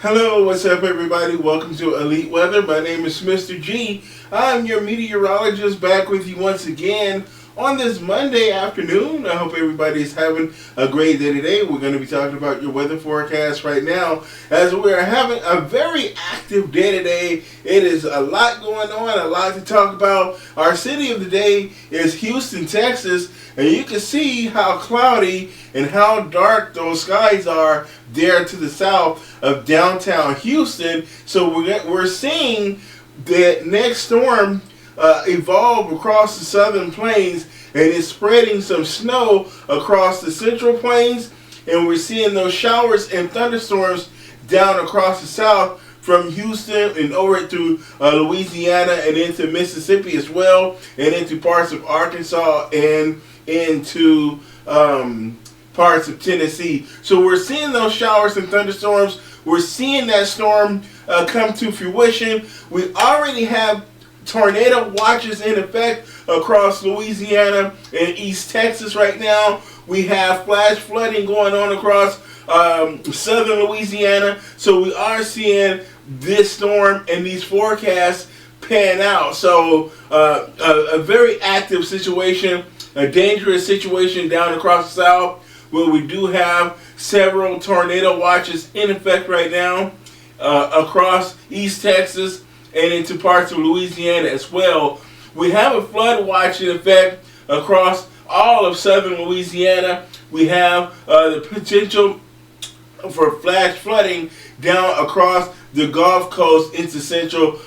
Hello, what's up everybody? Welcome to Elite Weather. My name is Mr. G. I'm your meteorologist back with you once again on this Monday afternoon. I hope everybody's having a great day today. We're going to be talking about your weather forecast right now as we are having a very active day today. It is a lot going on, a lot to talk about. Our city of the day is Houston, Texas, and you can see how cloudy and how dark those skies are there to the south of downtown Houston. So we're seeing the next storm evolve across the southern plains, and it's spreading some snow across the central plains, and we're seeing those showers and thunderstorms down across the south from Houston and over through Louisiana and into Mississippi as well, and into parts of Arkansas and into parts of Tennessee. So we're seeing those showers and thunderstorms. We're seeing that storm come to fruition. We already have tornado watches in effect across Louisiana and East Texas right now. We have flash flooding going on across southern Louisiana. So we are seeing this storm and these forecasts pan out. So a very active situation, a dangerous situation down across the south, where we do have several tornado watches in effect right now across East Texas and into parts of Louisiana as well. We have a flood watch in effect across all of southern Louisiana. We have the potential for flash flooding down across the Gulf Coast into central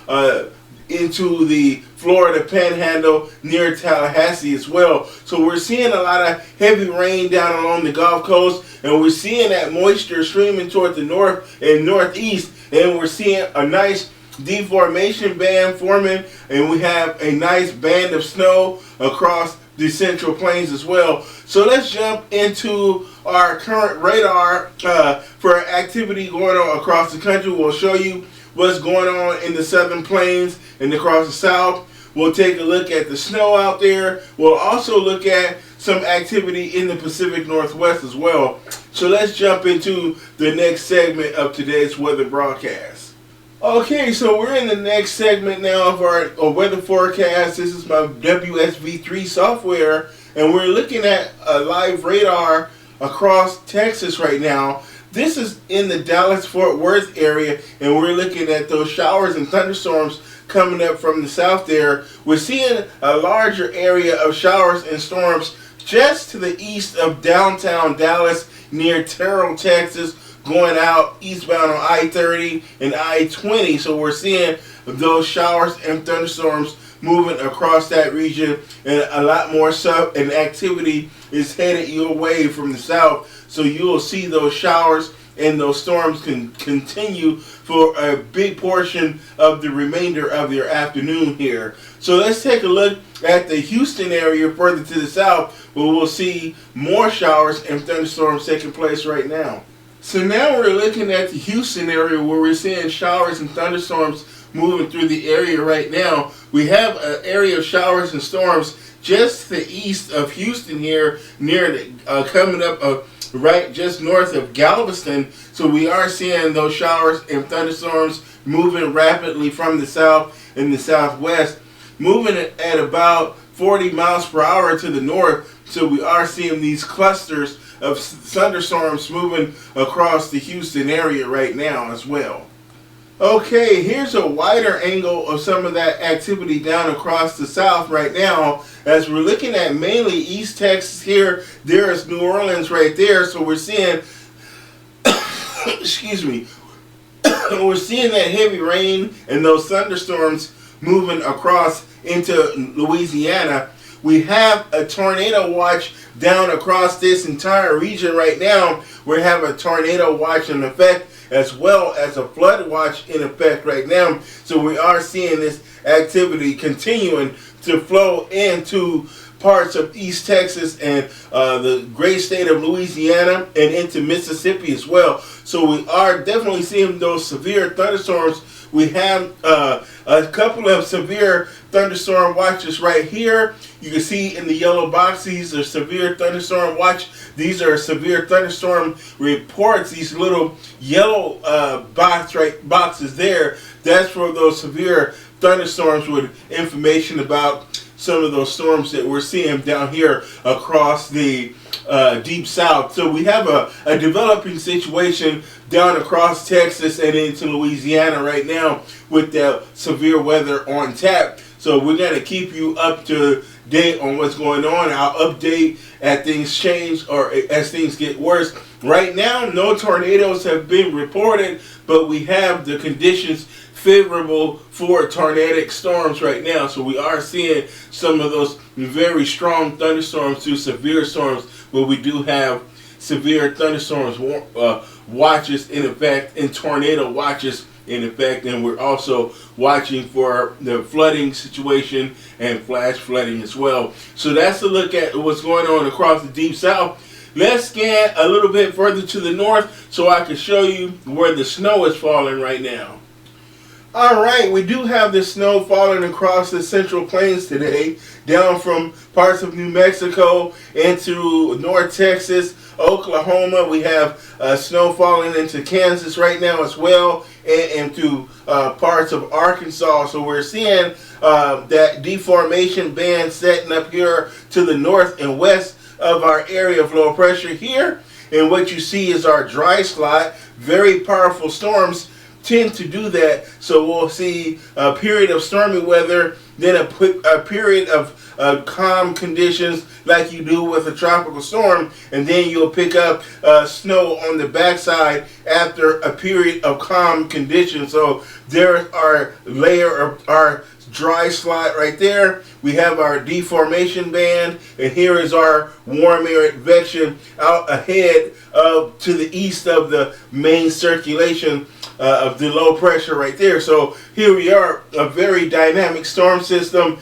into the Florida Panhandle near Tallahassee as well. So we're seeing a lot of heavy rain down along the Gulf Coast, and we're seeing that moisture streaming toward the north and northeast, and we're seeing a nice deformation band forming, and we have a nice band of snow across the central plains as well. So let's jump into our current radar for activity going on across the country. We'll show you what's going on in the southern plains and across the south. We'll take a look at the snow out there. We'll also look at some activity in the Pacific Northwest as well. So let's jump into the next segment of today's weather broadcast. Okay, so we're in the next segment now of our weather forecast. This is my WSV3 software, and we're looking at a live radar across Texas right now. This is in the Dallas-Fort Worth area, and we're looking at those showers and thunderstorms coming up from the south there. We're seeing a larger area of showers and storms just to the east of downtown Dallas near Terrell, Texas, going out eastbound on I-30 and I-20. So we're seeing those showers and thunderstorms moving across that region, and a lot more stuff and activity is headed your way from the south. So you'll see those showers and those storms can continue for a big portion of the remainder of your afternoon here. So let's take a look at the Houston area further to the south, where we'll see more showers and thunderstorms taking place right now. So now we're looking at the Houston area, where we're seeing showers and thunderstorms moving through the area right now. We have an area of showers and storms just to the east of Houston here, near the, coming up right just north of Galveston. So we are seeing those showers and thunderstorms moving rapidly from the south and the southwest, moving at about 40 miles per hour to the north. So we are seeing these clusters of thunderstorms moving across the Houston area right now as well. Okay, here's a wider angle of some of that activity down across the south right now. As we're looking at mainly East Texas here, there is New Orleans right there. So we're seeing, excuse me, we're seeing that heavy rain and those thunderstorms moving across into Louisiana. We have a tornado watch down across this entire region right now. We have a tornado watch in effect, as well as a flood watch in effect right now. So we are seeing this activity continuing to flow into parts of East Texas and the great state of Louisiana and into Mississippi as well. So we are definitely seeing those severe thunderstorms. We have a couple of severe thunderstorm watches right here. You can see in the yellow box, these are severe thunderstorm watch. These are severe thunderstorm reports. These little yellow boxes there, that's for those severe thunderstorms with information about some of those storms that we're seeing down here across the deep south. So we have a developing situation down across Texas and into Louisiana right now with the severe weather on tap. So we're going to keep you up to date on what's going on. I'll update as things change or as things get worse. Right now, no tornadoes have been reported, but we have the conditions favorable for tornadic storms right now. So we are seeing some of those very strong thunderstorms to severe storms, but we do have severe thunderstorms watches in effect and tornado watches in effect, and we're also watching for the flooding situation and flash flooding as well. So that's a look at what's going on across the deep south. Let's scan a little bit further to the north so I can show you where the snow is falling right now. Alright, we do have the snow falling across the Central Plains today, down from parts of New Mexico into North Texas, Oklahoma. We have snow falling into Kansas right now as well, and into parts of Arkansas. So we're seeing that deformation band setting up here to the north and west of our area of low pressure here. And what you see is our dry slot. Very powerful storms tend to do that. So we'll see a period of stormy weather, then a period of calm conditions like you do with a tropical storm, and then you'll pick up snow on the backside after a period of calm conditions. So there's our layer of our dry slot right there. We have our deformation band, and here is our warm air advection out ahead to the east of the main circulation of the low pressure right there. So here we are, a very dynamic storm system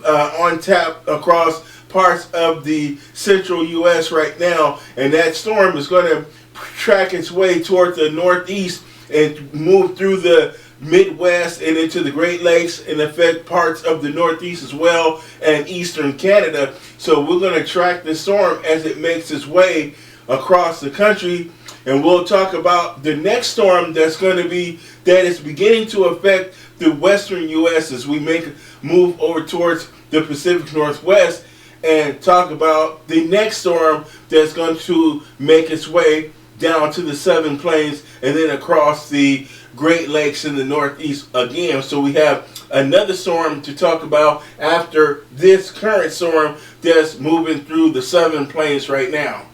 on tap across parts of the central U.S. right now, and that storm is going to track its way toward the northeast and move through the Midwest and into the Great Lakes and affect parts of the Northeast as well and eastern Canada. So we're going to track the storm as it makes its way across the country, and we'll talk about the next storm that is beginning to affect the western U.S. as we move over towards the Pacific Northwest, and talk about the next storm that's going to make its way down to the southern plains and then across the Great Lakes in the Northeast again. So we have another storm to talk about after this current storm that's moving through the southern plains right now.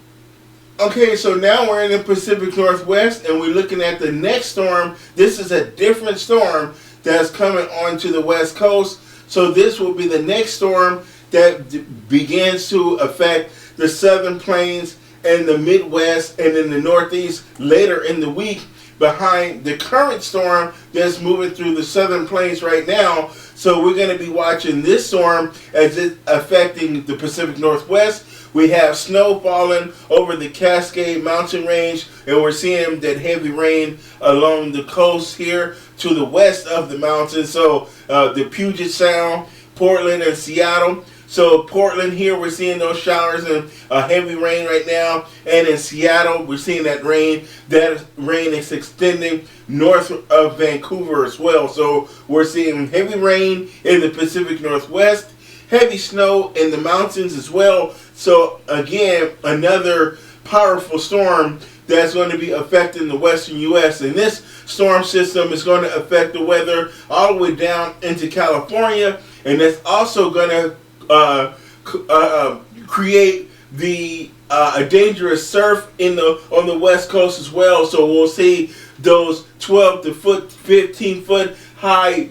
Okay, so now we're in the Pacific Northwest and we're looking at the next storm. This is a different storm that's coming onto the west coast. So this will be the next storm that begins to affect the southern plains and the Midwest and in the Northeast later in the week, behind the current storm that's moving through the southern plains right now. So we're going to be watching this storm as it's affecting the Pacific Northwest. We have snow falling over the Cascade Mountain Range, and we're seeing that heavy rain along the coast here to the west of the mountains. So the Puget Sound, Portland, and Seattle. So Portland here, we're seeing those showers and heavy rain right now. And in Seattle, we're seeing that rain. That rain is extending north of Vancouver as well. So we're seeing heavy rain in the Pacific Northwest, heavy snow in the mountains as well. So again, another powerful storm that's going to be affecting the western U.S. And this storm system is going to affect the weather all the way down into California. And that's also going to create a dangerous surf on the west coast as well. So we'll see those 12 to 15 foot high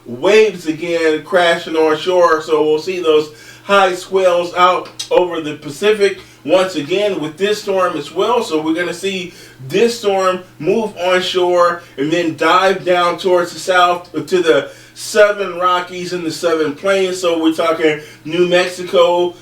waves again crashing on shore. So we'll see those high swells out over the Pacific once again with this storm as well. So we're going to see this storm move onshore and then dive down towards the south to the southern Rockies and the southern plains. So we're talking New Mexico,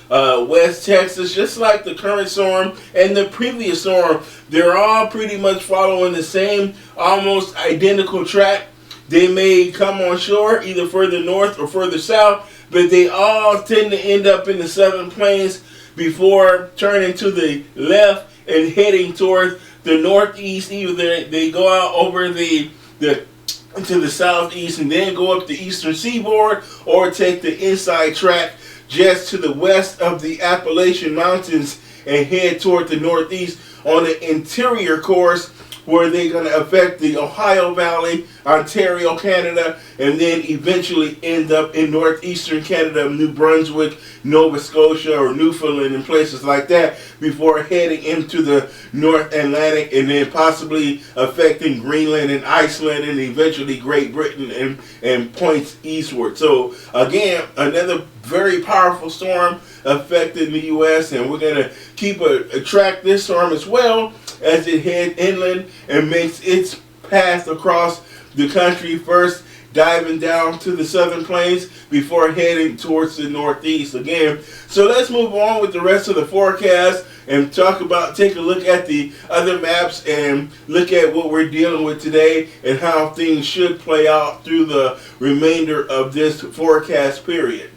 West Texas, just like the current storm and the previous storm. They're all pretty much following the same almost identical track They may come on shore either further north or further south, but they all tend to end up in the southern plains before turning to the left and heading towards the northeast. Either they go out over the to the southeast and then go up the eastern seaboard, or take the inside track just to the west of the Appalachian Mountains and head toward the northeast on the interior course, where they're going to affect the Ohio Valley, Ontario, Canada, and then eventually end up in northeastern Canada, New Brunswick, Nova Scotia, or Newfoundland, and places like that, before heading into the North Atlantic and then possibly affecting Greenland and Iceland and eventually Great Britain and points eastward. So again, another very powerful storm affecting the U.S., and we're going to keep track this storm as well as it heads inland and makes its path across the country, first diving down to the southern plains before heading towards the northeast again. So let's move on with the rest of the forecast and take a look at the other maps and look at what we're dealing with today and how things should play out through the remainder of this forecast period.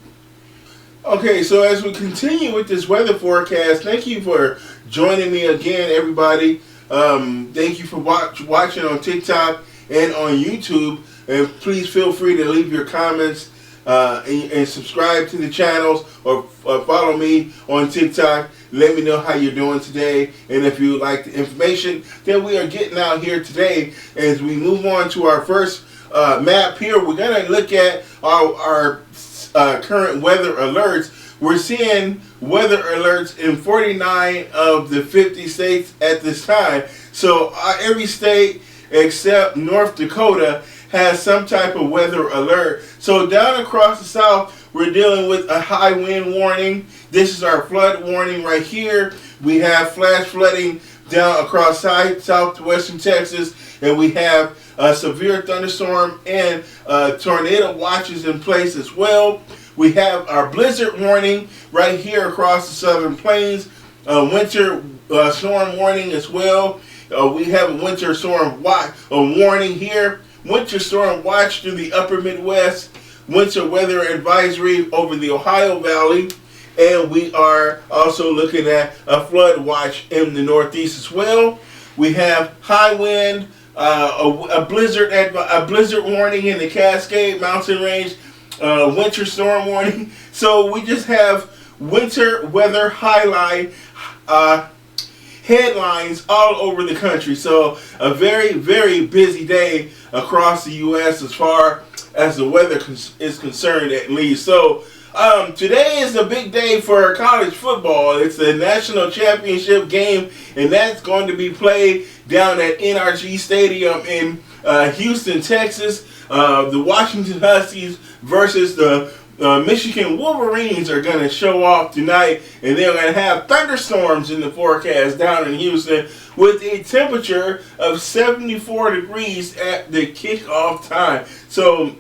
Okay, so as we continue with this weather forecast, thank you for joining me again, everybody. Thank you for watching on TikTok and on YouTube. And please feel free to leave your comments and subscribe to the channels, or follow me on TikTok. Let me know how you're doing today, and if you like the information that we are getting out here today. As we move on to our first map here, we're going to look at our current weather alerts. We're seeing weather alerts in 49 of the 50 states at this time. So every state except North Dakota has some type of weather alert. So down across the south, we're dealing with a high wind warning. This is our flood warning right here. We have flash flooding down across southwestern Texas, and we have a severe thunderstorm and tornado watches in place as well. We have our blizzard warning right here across the southern plains, winter storm warning as well. We have a winter storm warning here, winter storm watch through the upper Midwest, winter weather advisory over the Ohio Valley, and we are also looking at a flood watch in the Northeast as well. We have high wind, a blizzard warning in the Cascade Mountain Range, winter storm warning. So we just have winter weather highlight headlines all over the country. So a very, very busy day across the U.S. as far as the weather is concerned, at least. So today is a big day for college football. It's the national championship game, and that's going to be played down at NRG Stadium in Houston, Texas. The Washington Huskies versus the Michigan Wolverines are going to show off tonight, and they're going to have thunderstorms in the forecast down in Houston with a temperature of 74 degrees at the kickoff time. So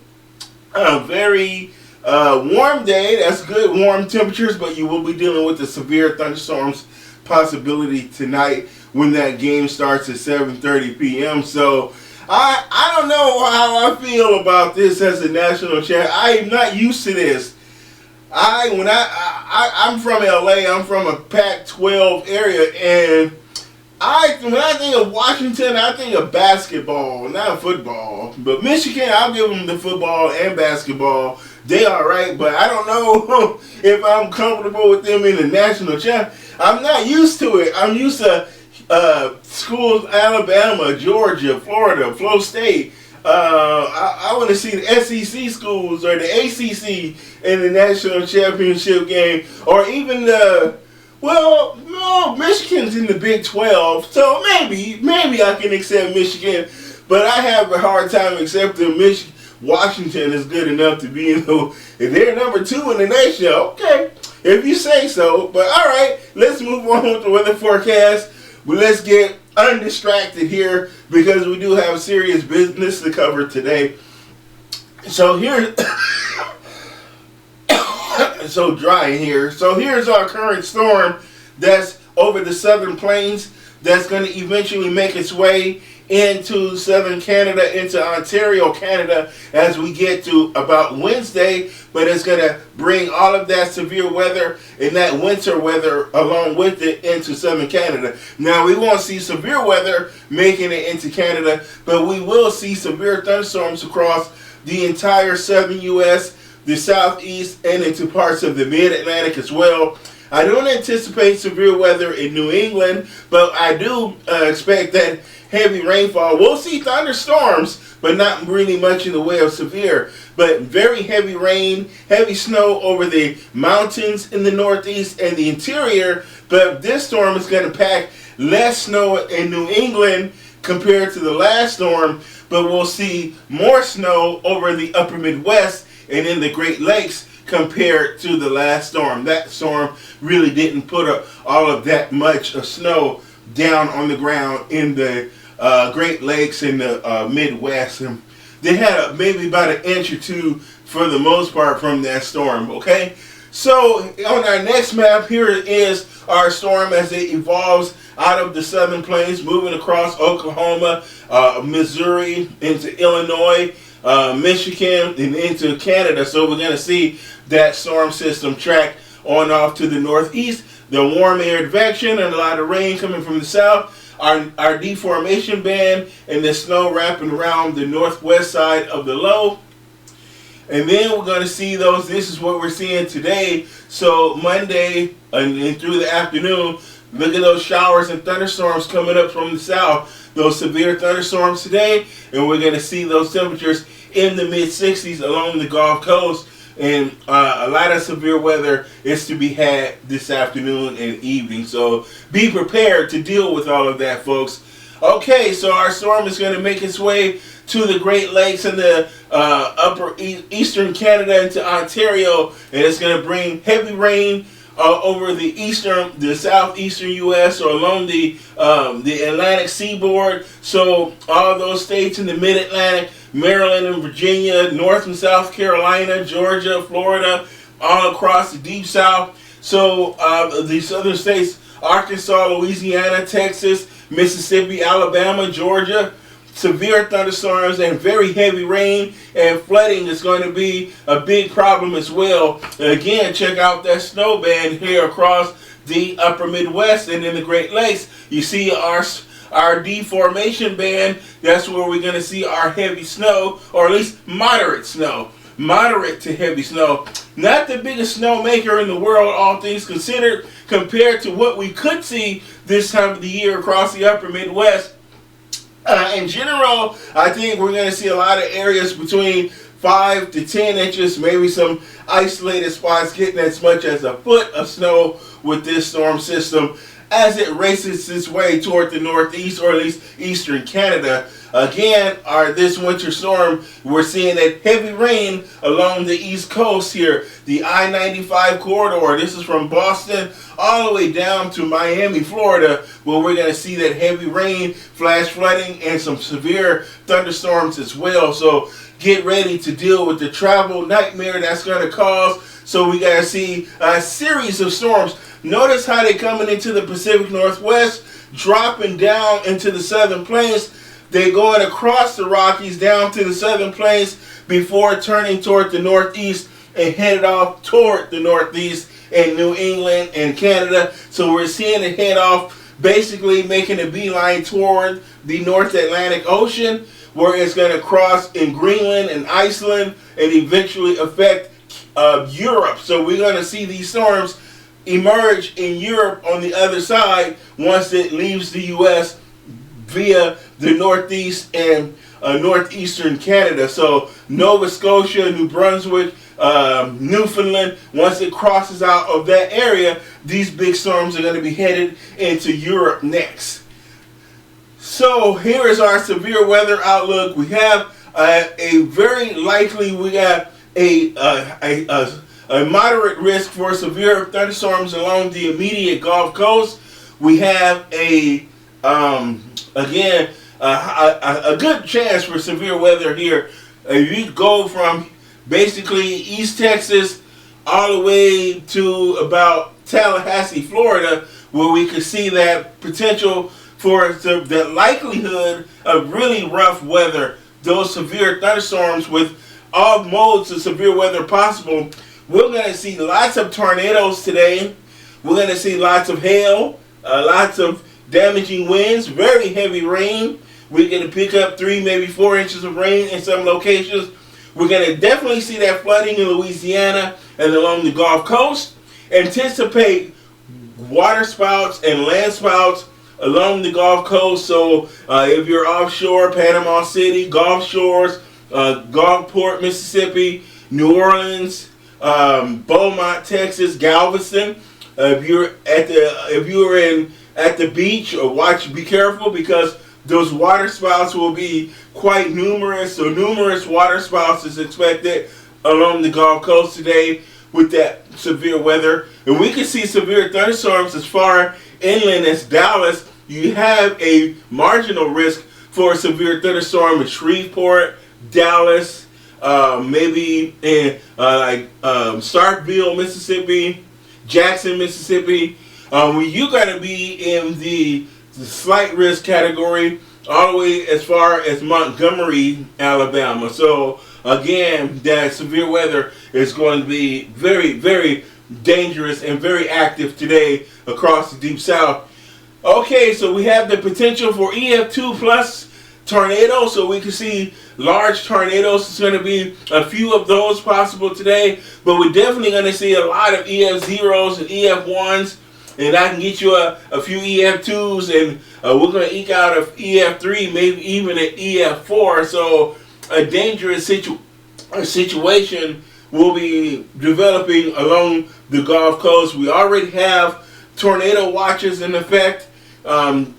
a very warm day. That's good warm temperatures, but you will be dealing with the severe thunderstorms possibility tonight when that game starts at 7:30 p.m. So I don't know how I feel about this as a national champ. I am not used to this. I'm from LA. I'm from a Pac-12 area, and when I think of Washington, I think of basketball, not football. But Michigan, I'll give them the football and basketball. They are right, but I don't know if I'm comfortable with them in the national champ. I'm not used to it. I'm used to schools, Alabama, Georgia, Florida, Flo State. I want to see the SEC schools or the ACC in the national championship game, or even Michigan's in the Big 12, so maybe I can accept Michigan, but I have a hard time accepting Washington is good enough to be if they're number 2 in the nation. Okay, if you say so. But all right, let's move on with the weather forecast. But let's get undistracted here because we do have serious business to cover today. So here's so dry in here. So here's our current storm that's over the southern plains that's going to eventually make its way into southern Canada, into Ontario, Canada, as we get to about Wednesday. But it's going to bring all of that severe weather and that winter weather along with it into southern Canada. Now, we won't see severe weather making it into Canada, but we will see severe thunderstorms across the entire southern U.S., the southeast, and into parts of the mid-Atlantic as well. I don't anticipate severe weather in New England, but I do expect that heavy rainfall. We'll see thunderstorms, but not really much in the way of severe. But very heavy rain, heavy snow over the mountains in the northeast and the interior. But this storm is going to pack less snow in New England compared to the last storm, but we'll see more snow over the upper Midwest and in the Great Lakes compared to the last storm. That storm really didn't put all of that much of snow down on the ground in the Great Lakes in the Midwest. And they had maybe about an inch or two for the most part from that storm, okay? So on our next map, here is our storm as it evolves out of the southern plains, moving across Oklahoma, Missouri, into Illinois, Michigan, and into Canada. So we're going to see that storm system track on off to the northeast. The warm air advection and a lot of rain coming from the south. Our deformation band and the snow wrapping around the northwest side of the low. And then we're going to see those. This is what we're seeing today. So Monday and through the afternoon, look at those showers and thunderstorms coming up from the south. Those severe thunderstorms today. And we're going to see those temperatures in the mid-60s along the Gulf Coast. And a lot of severe weather is to be had this afternoon and evening. So be prepared to deal with all of that, folks. Okay, so our storm is going to make its way to the Great Lakes and the upper eastern Canada into Ontario. And it's going to bring heavy rain over the southeastern U.S. or along the Atlantic seaboard. So all those states in the mid-Atlantic, Maryland and Virginia, North and South Carolina, Georgia, Florida, all across the deep south. So the southern states, Arkansas, Louisiana, Texas, Mississippi, Alabama, Georgia, severe thunderstorms and very heavy rain and flooding is going to be a big problem as well. Again, check out that snow band here across the upper Midwest and in the Great Lakes. You see our deformation band. That's where we're going to see our heavy snow, or at least moderate snow. Moderate to heavy snow. Not the biggest snow maker in the world, all things considered, compared to what we could see this time of the year across the upper Midwest. In general, I think we're going to see a lot of areas between 5 to 10 inches, maybe some isolated spots getting as much as a foot of snow with this storm system as it races its way toward the northeast, or at least eastern Canada. Again, this winter storm, we're seeing that heavy rain along the east coast here, the I-95 corridor. This is from Boston all the way down to Miami, Florida, where we're going to see that heavy rain, flash flooding, and some severe thunderstorms as well. So get ready to deal with the travel nightmare that's going to cause. So we got to see a series of storms. Notice how they're coming into the Pacific Northwest, dropping down into the southern plains. They're going across the Rockies down to the southern plains before turning toward the northeast and headed off toward the northeast in New England and Canada. So we're seeing it head off, basically making a beeline toward the North Atlantic Ocean, where it's going to cross in Greenland and Iceland and eventually affect Europe. So we're going to see these storms emerge in Europe on the other side once it leaves the U.S. via the northeast and northeastern Canada. So Nova Scotia, New Brunswick, Newfoundland, once it crosses out of that area, these big storms are going to be headed into Europe next. So here is our severe weather outlook. We have a very likely, we got a moderate risk for severe thunderstorms along the immediate Gulf Coast. We have a good chance for severe weather here. If you go from basically East Texas all the way to about Tallahassee, Florida, where we could see that potential for the likelihood of really rough weather, those severe thunderstorms with all modes of severe weather possible. We're going to see lots of tornadoes today. We're going to see lots of hail, lots of damaging winds, very heavy rain. We're going to pick up 3, maybe 4 inches of rain in some locations. We're going to definitely see that flooding in Louisiana and along the Gulf Coast. Anticipate water spouts and land spouts along the Gulf Coast. So if you're offshore, Panama City, Gulf Shores, Gulfport, Mississippi, New Orleans, Beaumont, Texas, Galveston. If you're at the beach, or be careful, because those water spouts will be quite numerous. So numerous water spouts is expected along the Gulf Coast today with that severe weather. And we can see severe thunderstorms as far inland as Dallas. You have a marginal risk for a severe thunderstorm in Shreveport, Dallas, maybe in Starkville, Mississippi, Jackson, Mississippi. You're going to be in the slight risk category all the way as far as Montgomery, Alabama. So again, that severe weather is going to be very, very dangerous and very active today across the Deep South. Okay, so we have the potential for EF2 plus tornadoes, so we can see large tornadoes. It's going to be a few of those possible today, but we're definitely going to see a lot of EF0s and EF1s, and I can get you a few EF2s, and we're going to eke out of EF3, maybe even an EF4. So a dangerous situation will be developing along the Gulf Coast. We already have tornado watches in effect,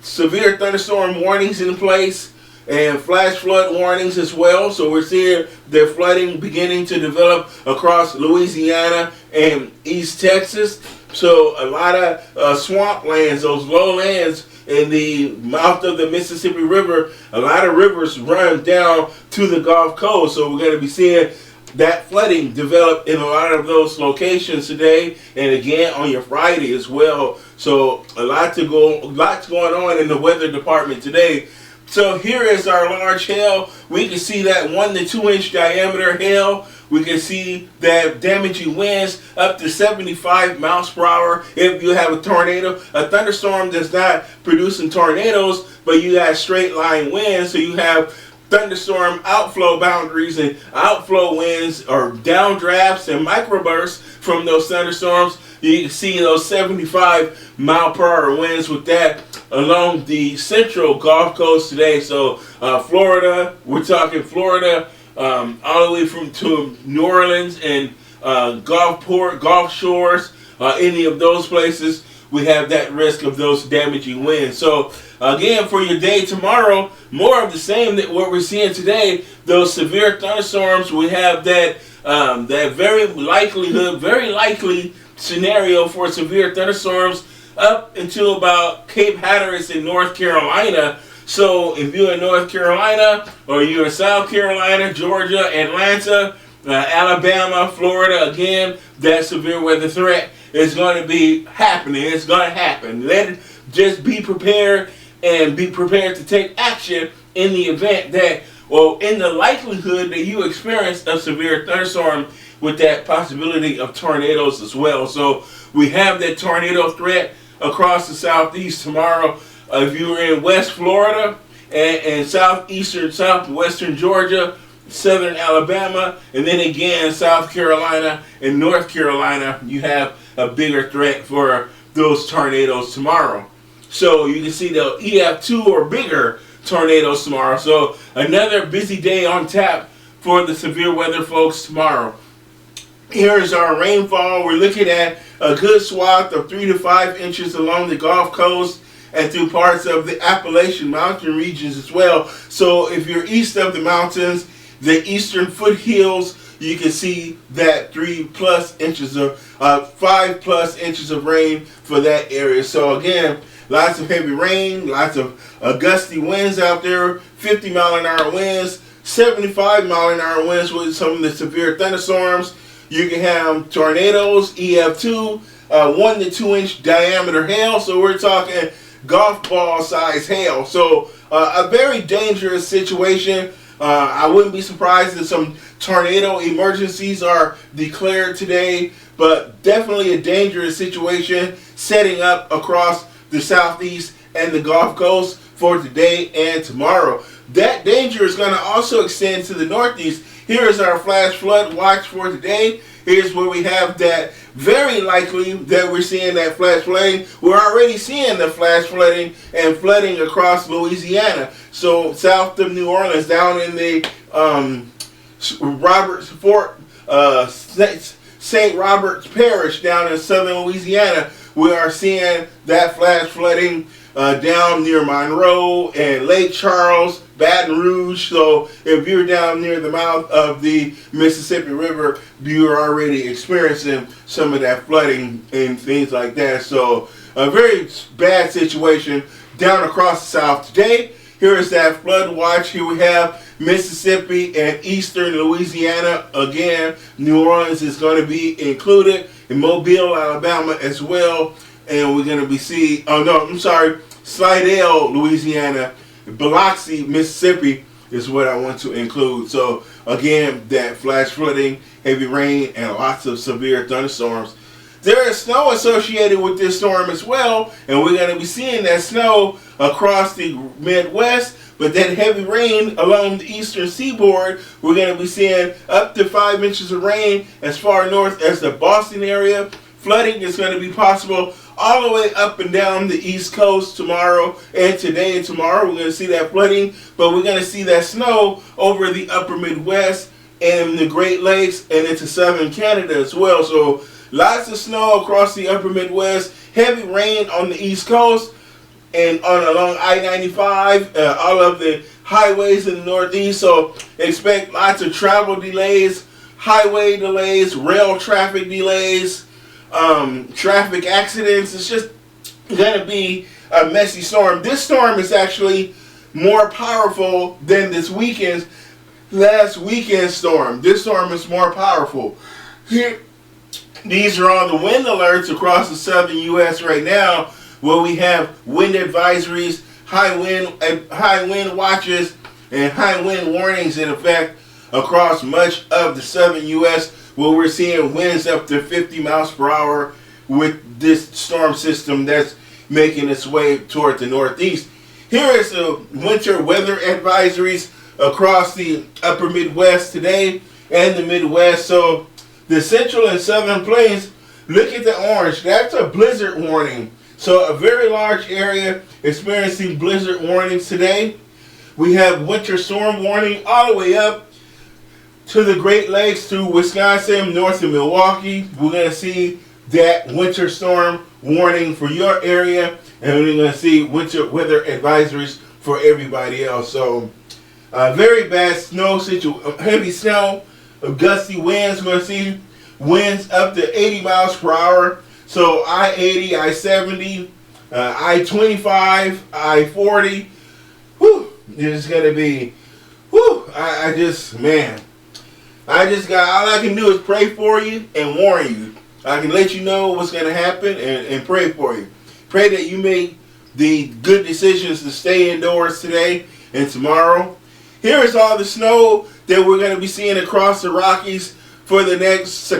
severe thunderstorm warnings in place, and flash flood warnings as well. So we're seeing the flooding beginning to develop across Louisiana and East Texas. So a lot of swamplands, those lowlands in the mouth of the Mississippi River, a lot of rivers run down to the Gulf Coast. So we're going to be seeing that flooding develop in a lot of those locations today, and again on your Friday as well. So lots going on in the weather department today. So here is our large hail. We can see that 1 to 2 inch diameter hail. We can see that damaging winds up to 75 miles per hour if you have a tornado. A thunderstorm does not produce tornadoes, but you have straight line winds. So you have thunderstorm outflow boundaries and outflow winds, or downdrafts and microbursts from those thunderstorms. You can see those 75 mile per hour winds with that along the central Gulf Coast today. So Florida, we're talking Florida, all the way to New Orleans and Gulfport, Gulf Shores, any of those places, we have that risk of those damaging winds. So again, for your day tomorrow, more of the same that what we're seeing today. Those severe thunderstorms, we have that that very likely scenario for severe thunderstorms up until about Cape Hatteras in North Carolina. So if you're in North Carolina, or you're in South Carolina, Georgia, Atlanta, Alabama, Florida, again, that severe weather threat is going to be happening. It's going to happen. Just be prepared, and be prepared to take action in the event that, well, in the likelihood that you experience a severe thunderstorm, with that possibility of tornadoes as well. So we have that tornado threat across the southeast tomorrow. If you're in West Florida and southwestern Georgia, southern Alabama, and then again South Carolina and North Carolina, you have a bigger threat for those tornadoes tomorrow. So you can see the EF2 or bigger tornadoes tomorrow. So another busy day on tap for the severe weather folks tomorrow. Here's our rainfall. We're looking at a good swath of 3 to 5 inches along the Gulf Coast and through parts of the Appalachian Mountain regions as well. So if you're east of the mountains, the eastern foothills, you can see that 5+ inches of rain for that area. So again, lots of heavy rain, lots of gusty winds out there, 50 mile an hour winds, 75 mile an hour winds with some of the severe thunderstorms. You can have tornadoes, EF2, 1 to 2 inch diameter hail. So we're talking golf ball size hail. So a very dangerous situation. I wouldn't be surprised if some tornado emergencies are declared today, but definitely a dangerous situation setting up across the southeast and the Gulf Coast for today and tomorrow. That danger is going to also extend to the northeast. Here is our flash flood watch for today. Here's where we have that very likely that we're seeing that flash flooding. We're already seeing the flash flooding and flooding across Louisiana. So south of New Orleans, down in the St. Robert's Parish down in southern Louisiana, we are seeing that flash flooding down near Monroe and Lake Charles, Baton Rouge. So if you're down near the mouth of the Mississippi River, you're already experiencing some of that flooding and things like that. So a very bad situation down across the south today. Here is that flood watch. Here we have Mississippi and eastern Louisiana. Again, New Orleans is going to be included, in Mobile, Alabama as well. And we're going to be seeing, Slidell, Louisiana, Biloxi, Mississippi is what I want to include. So again, that flash flooding, heavy rain, and lots of severe thunderstorms. There is snow associated with this storm as well, and we're going to be seeing that snow across the Midwest. But that heavy rain along the eastern seaboard, we're going to be seeing up to 5 inches of rain as far north as the Boston area. Flooding is going to be possible all the way up and down the East Coast tomorrow and today and tomorrow. We're going to see that flooding, but we're going to see that snow over the upper Midwest and the Great Lakes and into southern Canada as well. So lots of snow across the upper Midwest, heavy rain on the East Coast and along I-95, all of the highways in the Northeast. So expect lots of travel delays, highway delays, rail traffic delays, traffic accidents. It's just going to be a messy storm. This storm is actually more powerful than last weekend's storm. This storm is more powerful. Here, these are all the wind alerts across the southern U.S. right now, where we have wind advisories, high wind watches, and high wind warnings in effect across much of the southern U.S., where we're seeing winds up to 50 miles per hour with this storm system that's making its way toward the northeast. Here is the winter weather advisories across the upper Midwest today and the Midwest. So the central and southern plains, look at the orange. That's a blizzard warning. So a very large area experiencing blizzard warnings today. We have winter storm warning all the way up to the Great Lakes, through Wisconsin, north of Milwaukee. We're going to see that winter storm warning for your area, and we're going to see winter weather advisories for everybody else. So very bad snow situation, heavy snow, gusty winds. We're going to see winds up to 80 miles per hour. So I-80, I-70, I-25, I-40. Whew, it's going to be, whew, all I can do is pray for you and warn you. I can let you know what's going to happen and pray for you. Pray that you make the good decisions to stay indoors today and tomorrow. Here is all the snow that we're going to be seeing across the Rockies for the next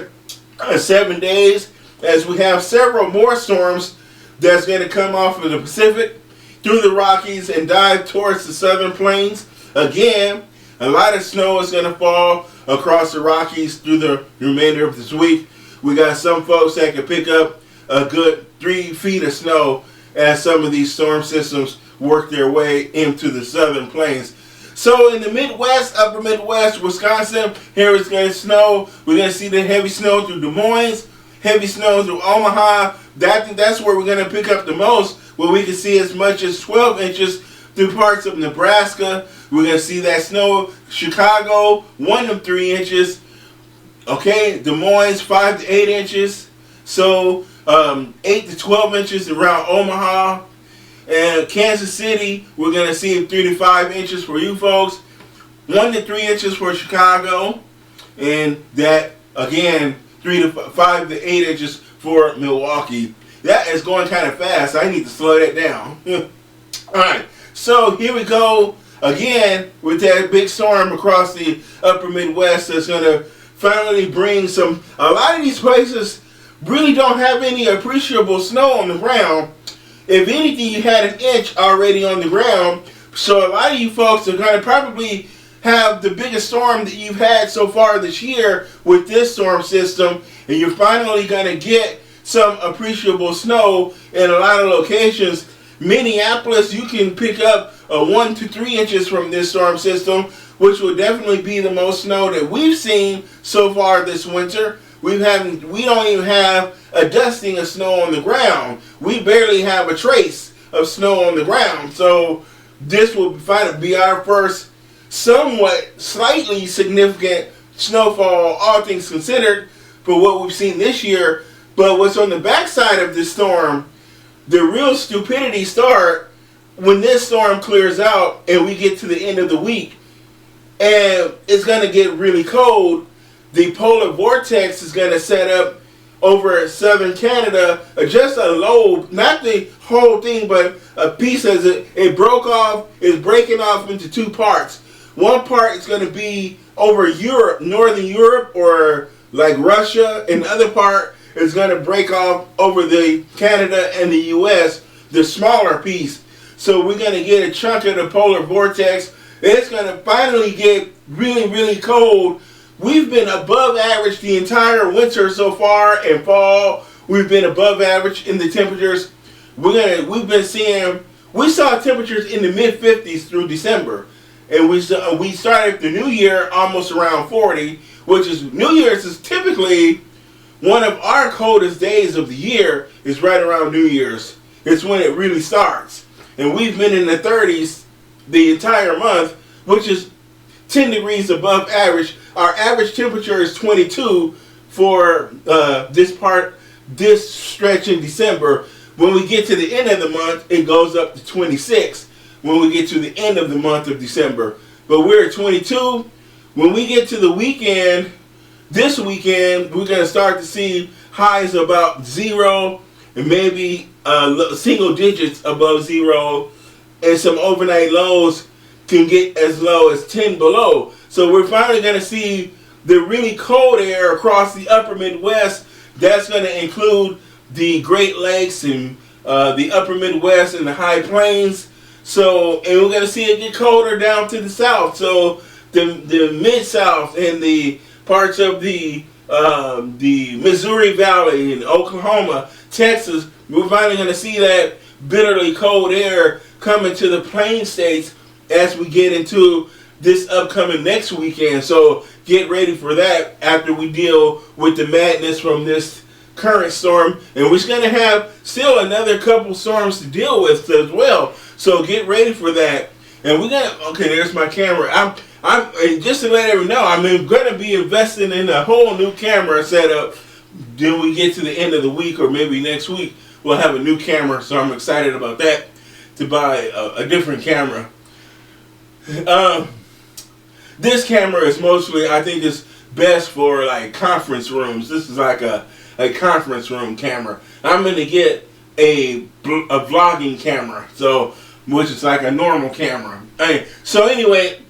7 days, as we have several more storms that's going to come off of the Pacific through the Rockies and dive towards the southern plains. Again, a lot of snow is going to fall across the Rockies through the remainder of this week. We got some folks that can pick up a good 3 feet of snow as some of these storm systems work their way into the southern plains. So in the Midwest, upper Midwest, Wisconsin, here it's going to snow. We're going to see the heavy snow through Des Moines, heavy snow through Omaha. That's where we're going to pick up the most, where we can see as much as 12 inches through parts of Nebraska. We're going to see that snow. Chicago, 1 to 3 inches. Okay, Des Moines, 5 to 8 inches. So 8 to 12 inches around Omaha. And Kansas City, we're going to see 3 to 5 inches for you folks. 1 to 3 inches for Chicago. And that, again, 3 to 5 to 8 inches for Milwaukee. that is going kind of fast. I need to slow that down. Alright, so here we go again with that big storm across the upper Midwest that's going to finally bring a lot of these places really don't have any appreciable snow on the ground. If anything, you had an inch already on the ground. So a lot of you folks are going to probably have the biggest storm that you've had so far this year with this storm system, and you're finally going to get some appreciable snow in a lot of locations. Minneapolis, you can pick up 1 to 3 inches from this storm system, which will definitely be the most snow that we've seen so far this winter. We don't even have a dusting of snow on the ground. We barely have a trace of snow on the ground. So this will be our first somewhat slightly significant snowfall, all things considered, for what we've seen this year. But what's on the backside of this storm, the real stupidity start when this storm clears out and we get to the end of the week and it's going to get really cold. The polar vortex is going to set up over southern Canada, just a lobe, not the whole thing, but a piece as it broke off, is breaking off into two parts. One part is going to be over Europe, northern Europe, or like Russia, and the other part is going to break off over the Canada and the US, the smaller piece. So we're going to get a chunk of the polar vortex. It's going to finally get really, really cold. We've been above average the entire winter so far, and fall. We've been above average in the temperatures. We saw temperatures in the mid-50s through December. And we started the new year almost around 40, which is, New Year's is typically one of our coldest days of the year, is right around New Year's. It's when it really starts. And we've been in the 30s the entire month, which is 10 degrees above average. Our average temperature is 22 for this stretch in December. When we get to the end of the month, it goes up to 26 when we get to the end of the month of December. But we're at 22. When we get to the weekend, this weekend, we're going to start to see highs about 0 and maybe single digits above 0, and some overnight lows can get as low as 10 below. So we're finally going to see the really cold air across the upper Midwest. That's going to include the Great Lakes and the upper Midwest and the high plains. So, and we're going to see it get colder down to the south. So the mid-south and the parts of the Missouri Valley and Oklahoma, Texas, we're finally going to see that bitterly cold air coming to the plain states as we get into this upcoming next weekend. So get ready for that after we deal with the madness from this current storm. And we're going to have still another couple storms to deal with as well. So get ready for that. And we're going to, okay, there's my camera. I'm just to let everyone know, I'm going to be investing in a whole new camera setup. Then we get to the end of the week, or maybe next week, we'll have a new camera. So I'm excited about that, to buy a different camera. This camera is mostly, I think, is best for like conference rooms. This is like a conference room camera. I'm going to get a vlogging camera, so which is like a normal camera. So anyway,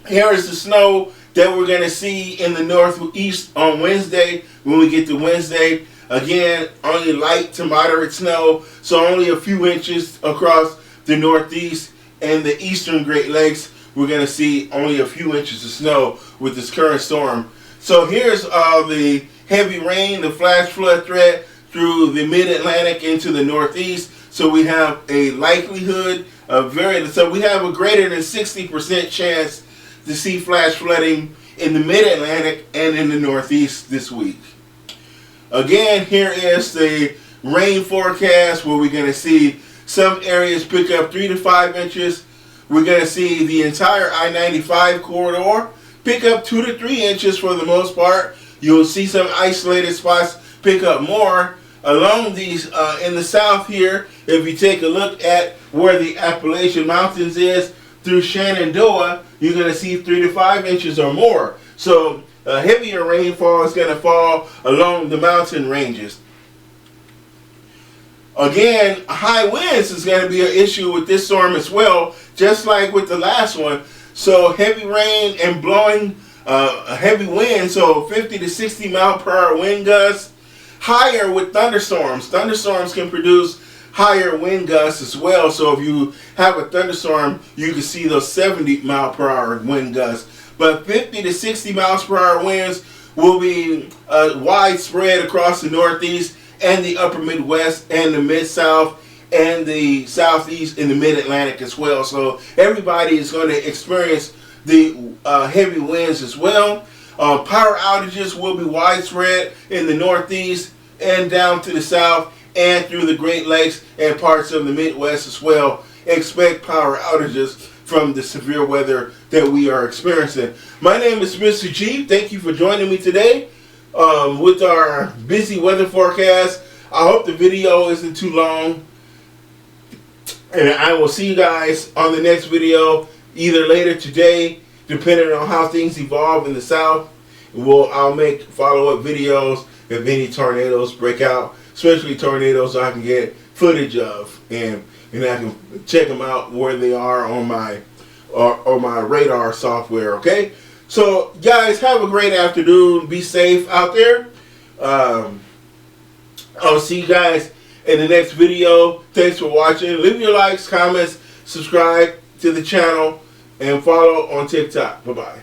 here is the snow that we're going to see in the northeast on Wednesday. When we get to Wednesday, again, only light to moderate snow, so only a few inches across the northeast and the eastern Great Lakes. We're going to see only a few inches of snow with this current storm. So here's the heavy rain, the flash flood threat through the mid-Atlantic into the northeast. So we have a likelihood of so we have a greater than 60% chance to see flash flooding in the mid-Atlantic and in the northeast this week. Again, here is the rain forecast, where we're going to see some areas pick up 3 to 5 inches. We're going to see the entire I-95 corridor pick up 2 to 3 inches for the most part. You'll see some isolated spots pick up more. Along these, in the south here, if you take a look at where the Appalachian Mountains is, through Shenandoah, you're going to see 3 to 5 inches or more. So heavier rainfall is going to fall along the mountain ranges. Again, high winds is going to be an issue with this storm as well, just like with the last one. So heavy rain and blowing heavy wind, so 50 to 60 mile per hour wind gusts. Higher with thunderstorms. Thunderstorms can produce higher wind gusts as well. So if you have a thunderstorm, you can see those 70 mile per hour wind gusts. But 50 to 60 miles per hour winds will be widespread across the Northeast and the upper Midwest and the Mid-South and the Southeast and the Mid-Atlantic as well. So everybody is going to experience the heavy winds as well. Power outages will be widespread in the Northeast and down to the South and through the Great Lakes and parts of the Midwest as well. Expect power outages from the severe weather that we are experiencing. My name is Mr. G. Thank you for joining me today with our busy weather forecast. I hope the video isn't too long. And I will see you guys on the next video, either later today, depending on how things evolve in the South. I'll make follow-up videos if any tornadoes break out, especially tornadoes I can get footage of, and I can check them out where they are on my radar software. Okay, so guys, have a great afternoon. Be safe out there. I'll see you guys in the next video. Thanks for watching. Leave your likes, comments, subscribe to the channel, and follow on TikTok. Bye-bye.